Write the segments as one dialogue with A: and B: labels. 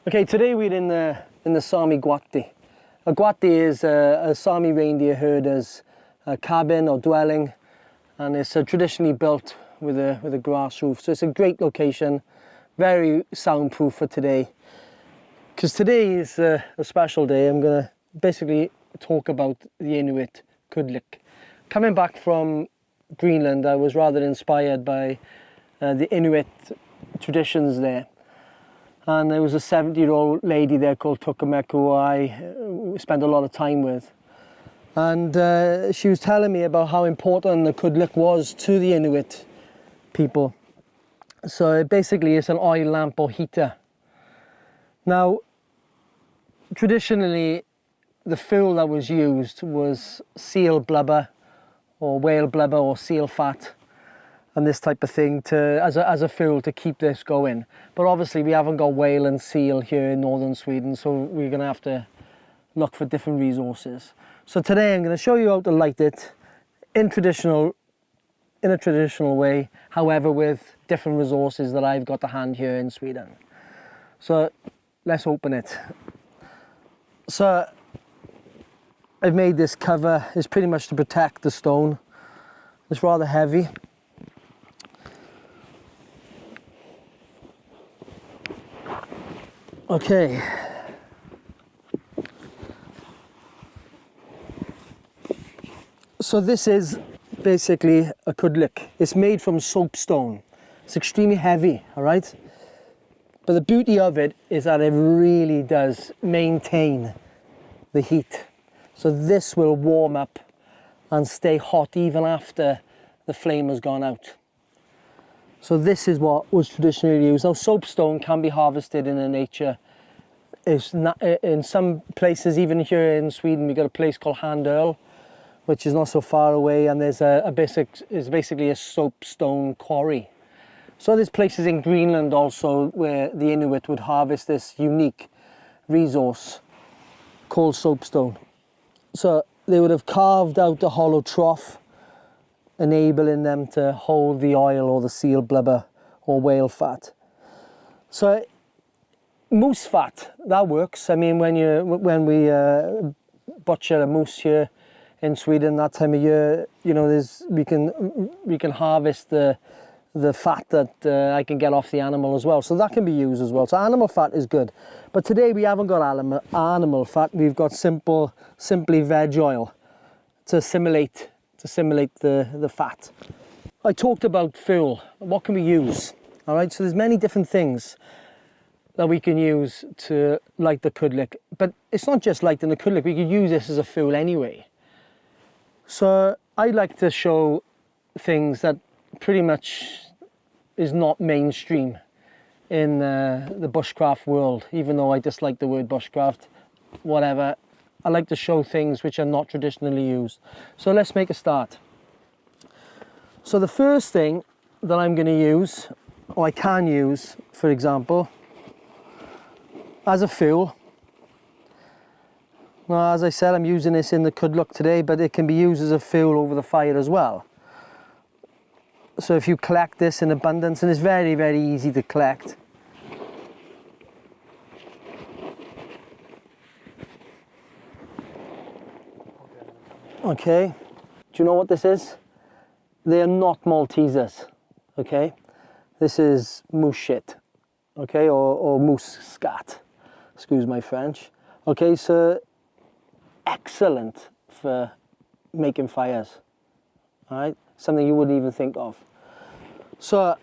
A: Okay, today we're in the Sami Gwati. A Gwati is a Sami reindeer herder's cabin or dwelling, and it's traditionally built with a grass roof. So it's a great location, very soundproof for today. Because today is a special day. I'm going to basically talk about the Inuit Qulleq. Coming back from Greenland, I was rather inspired by the Inuit traditions there. And there was a 70-year-old lady there called Qulleq who I spent a lot of time with. And she was telling me about how important the Qulleq was to the Inuit people. So basically it's an oil lamp or heater. Now, traditionally, the fuel that was used was seal blubber or whale blubber or seal fat and this type of thing as a fuel to keep this going. But obviously we haven't got whale and seal here in northern Sweden, so we're going to have to look for different resources. So today I'm going to show you how to light it in a traditional way, however with different resources that I've got to hand here in Sweden. So let's open it. So I've made this cover. It's pretty much to protect the stone. It's rather heavy. Okay. So this is basically a Qulleq. It's made from soapstone. It's extremely heavy, all right? But the beauty of it is that it really does maintain the heat. So this will warm up and stay hot even after the flame has gone out. So this is what was traditionally used. Now soapstone can be harvested in the nature. It's not, in some places, even here in Sweden, we've got a place called Hare, which is not so far away, and there's it's basically a soapstone quarry. So there's places in Greenland also where the Inuit would harvest this unique resource called soapstone. So they would have carved out a hollow trough, enabling them to hold the oil or the seal blubber or whale fat. So moose fat, that works. I mean, when we butcher a moose here in Sweden that time of year, you know, we can harvest the fat that I can get off the animal as well. So that can be used as well. So animal fat is good. But today we haven't got animal fat. We've got simply veg oil to simulate the fat. I talked about fuel. What can we use? All right, so there's many different things that we can use to light the Qulleq. But it's not just lighting the Qulleq. We could use this as a fuel anyway. So I like to show things that pretty much is not mainstream in the bushcraft world, even though I dislike the word bushcraft, whatever. I like to show things which are not traditionally used. So let's make a start. So the first thing that I'm going to use, or I can use, for example, as a fuel. Now, as I said, I'm using this in the Qulleq today, but it can be used as a fuel over the fire as well. So if you collect this in abundance, and it's very, very easy to collect. Okay, do you know what this is? They are not Maltesers, okay? This is moose shit, okay, or moose scat, excuse my French. Okay, so excellent for making fires, all right? Something you wouldn't even think of. So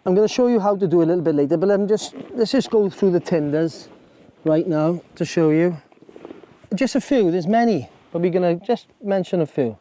A: I'm going to show you how to do it a little bit later, but let's just go through the tinders right now to show you. Just a few, there's many, but we're going to just mention a few.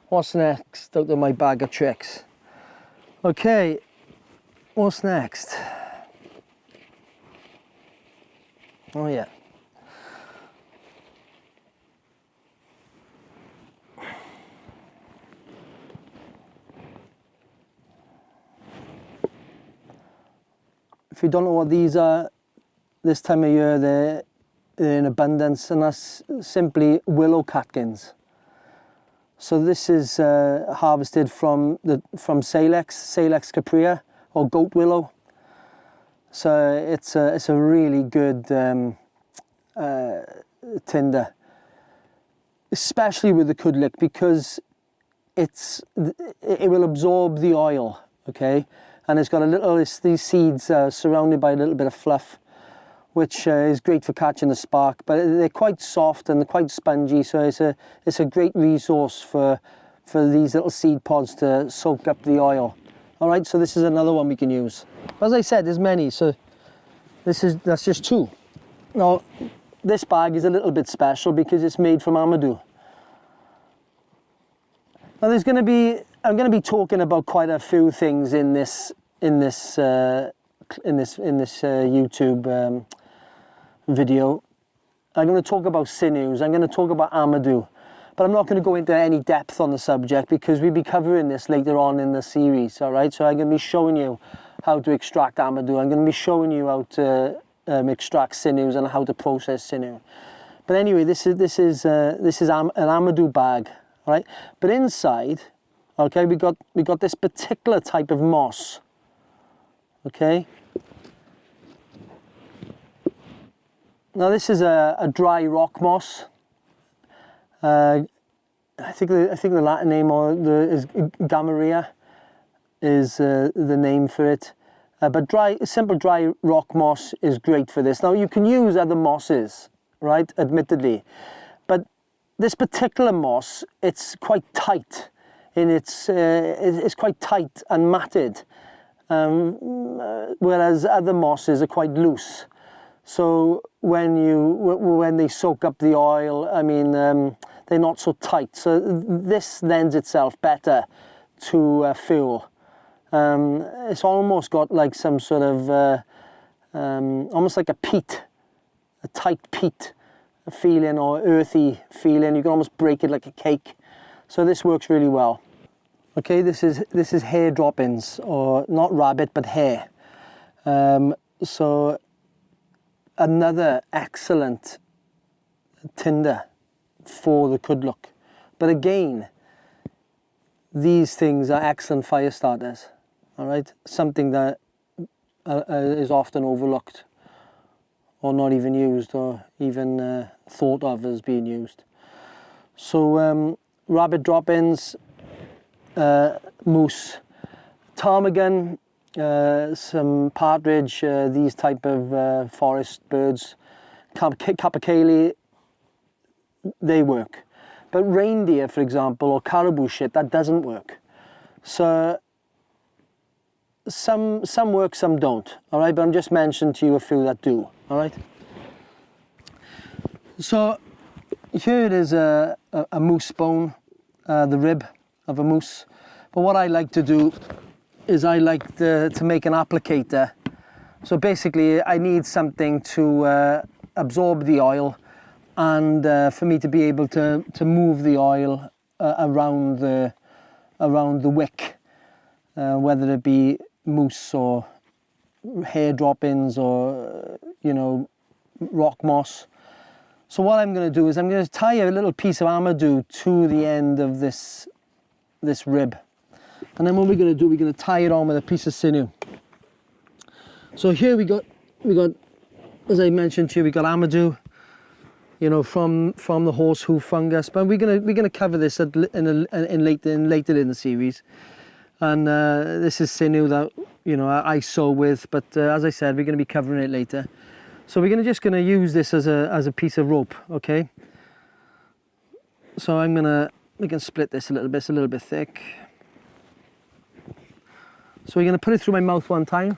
A: What's next out of my bag of tricks? Okay, what's next? Oh yeah. If you don't know what these are, this time of year they're in abundance, and that's simply willow catkins. So this is harvested from Salix caprea, or goat willow. So it's a really good tinder, especially with the Qulleq, because it will absorb the oil, okay? And it's got these seeds surrounded by a little bit of fluff, which is great for catching the spark, but they're quite soft and they're quite spongy, so it's a great resource for these little seed pods to soak up the oil. All right, so this is another one we can use. As I said, there's many, so that's just 2. Now, this bag is a little bit special because it's made from amadou. Now, I'm going to be talking about quite a few things in this YouTube video. I'm going to talk about sinews. I'm going to talk about amadou. But I'm not going to go into any depth on the subject because we'll be covering this later on in the series, all right? So I'm going to be showing you how to extract amadou. I'm going to be showing you how to extract sinews and how to process sinew. But anyway, this is an amadou bag, all right? But inside, okay, we got this particular type of moss, okay? Now this is a dry rock moss. I think the Latin name is Gamaria is the name for it. But simple dry rock moss is great for this. Now you can use other mosses, right? Admittedly, but this particular moss, it's quite tight, it's quite tight and matted, whereas other mosses are quite loose. So when they soak up the oil, I mean, they're not so tight. So this lends itself better to fuel. It's almost got like some sort of, almost like a peat, a tight peat feeling or earthy feeling. You can almost break it like a cake. So this works really well. Okay, this is hare droppings, or not rabbit, but hare. So another excellent tinder for the Qulleq. But again, these things are excellent fire starters, all right? Something that is often overlooked or not even used or even thought of as being used. So rabbit droppings, moose, ptarmigan, some partridge, these type of forest birds, capercaillie, they work. But reindeer, for example, or caribou shit, that doesn't work. So some work, some don't, all right? But I'm just mentioning to you a few that do, all right? So here it is a moose bone, the rib of a moose. But what I like to do is I like to make an applicator. So basically I need something to absorb the oil and for me to be able to move the oil around the wick, whether it be moose or hare droppings or, you know, rock moss. So what I'm going to do is I'm going to tie a little piece of amadou to the end of this rib. And then what we're going to do, we're going to tie it on with a piece of sinew. So here we got, as I mentioned to you, we got amadou, you know, from the horse hoof fungus. But we're gonna cover this later in the series. And this is sinew that, you know, I sew with. But as I said, we're going to be covering it later. So we're just going to use this as a piece of rope, okay? So we can split this a little bit. It's a little bit thick. So we're going to put it through my mouth one time.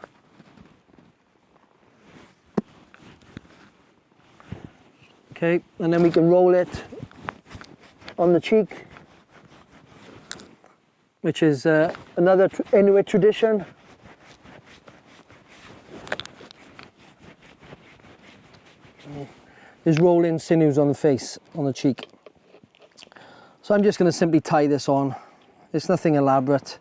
A: Okay, and then we can roll it on the cheek, which is another Inuit tradition. Is rolling sinews on the face, on the cheek. So I'm just going to simply tie this on. It's nothing elaborate.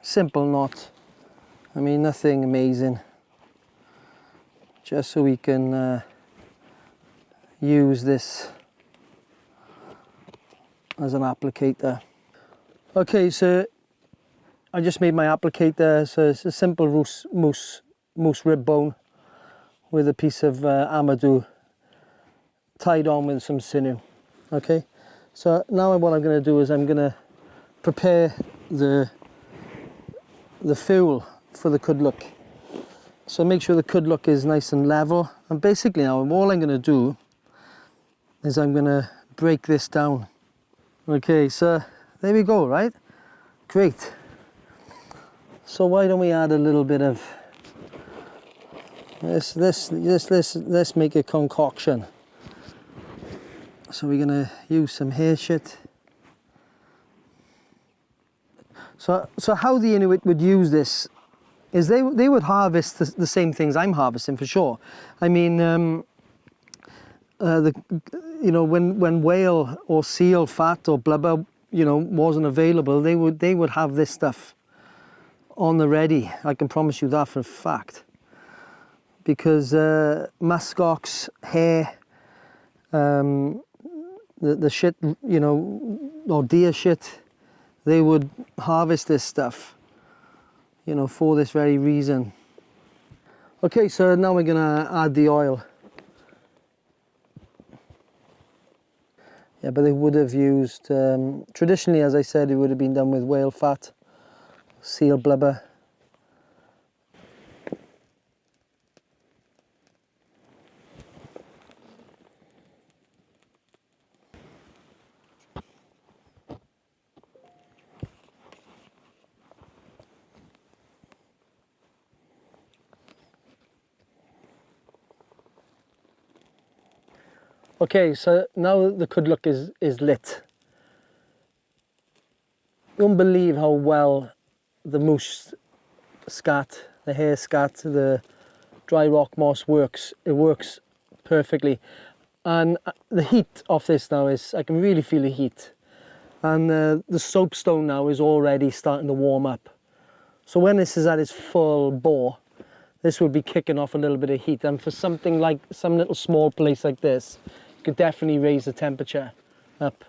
A: Simple knot. I mean, nothing amazing. Just so we can use this as an applicator. Okay, so I just made my applicator. So it's a simple moose rib bone with a piece of amadou tied on with some sinew. Okay, so now what I'm going to do is I'm going to prepare the fuel for the Qulleq. So make sure the Qulleq is nice and level. And basically now all I'm going to do is I'm going to break this down. Okay, so there we go, right? Great. So why don't we add a little bit of let's make a concoction. So we're gonna use some hare shit. So how the Inuit would use this is they would harvest the same things I'm harvesting for sure. I mean, when whale or seal fat or blubber, wasn't available, they would have this stuff on the ready. I can promise you that for a fact. Because muskox, hare, the shit, or deer shit, they would harvest this stuff, for this very reason. Okay, so now we're gonna add the oil. Yeah, but they would have used, traditionally, as I said, it would have been done with whale fat, seal blubber. Okay, so now the Qulleq is lit. You won't believe how well the moose scat, the hare scat, the dry rock moss works. It works perfectly. And the heat of this now I can really feel the heat. And the soapstone now is already starting to warm up. So when this is at its full bore, this will be kicking off a little bit of heat. And for something like some little small place like this, you could definitely raise the temperature up.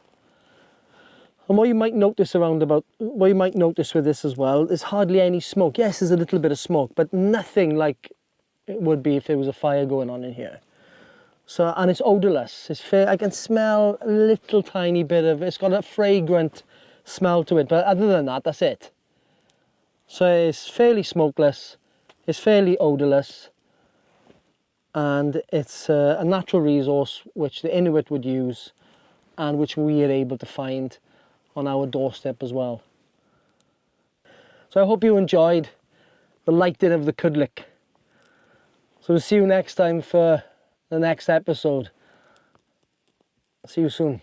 A: And what you might notice with this as well, there's hardly any smoke. Yes, there's a little bit of smoke, but nothing like it would be if there was a fire going on in here. So, and it's odorless. I can smell a little tiny bit of, it's got a fragrant smell to it, but other than that, that's it. So it's fairly smokeless, it's fairly odorless, and it's a natural resource which the Inuit would use and which we are able to find on our doorstep as well. So I hope you enjoyed the lighting of the Qulleq. So we'll see you next time for the next episode. See you soon.